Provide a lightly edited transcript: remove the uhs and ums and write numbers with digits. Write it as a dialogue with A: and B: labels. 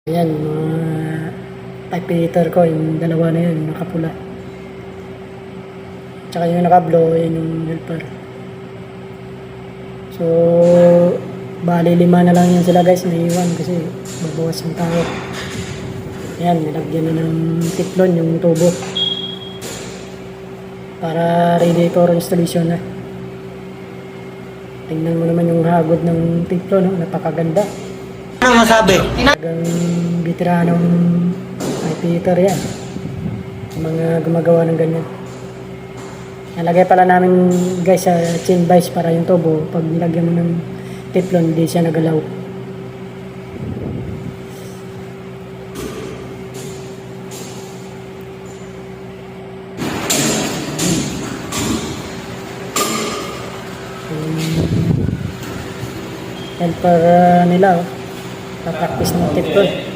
A: Ayan, mga type ko, yung dalawa na yun, nakapula. Tsaka yung nakablo, yun yung helper. So, bali 5 na lang yan sila guys, naiwan kasi babawas yung tao. Ayan, nilagyan na ng tiklon yung tubo. Para radiator installation na. Tingnan mo naman yung hagod ng tiklon, no? Napakaganda.
B: Ano masabi?
A: Talagang veteranong type yan. Mga gumagawa ng ganyan. Nalagay pala namin guys sa chain vise para yung tubo, pag nilagyan mo ng teflon, hindi siya nagalaw. Helper nila, papractice ng teflon.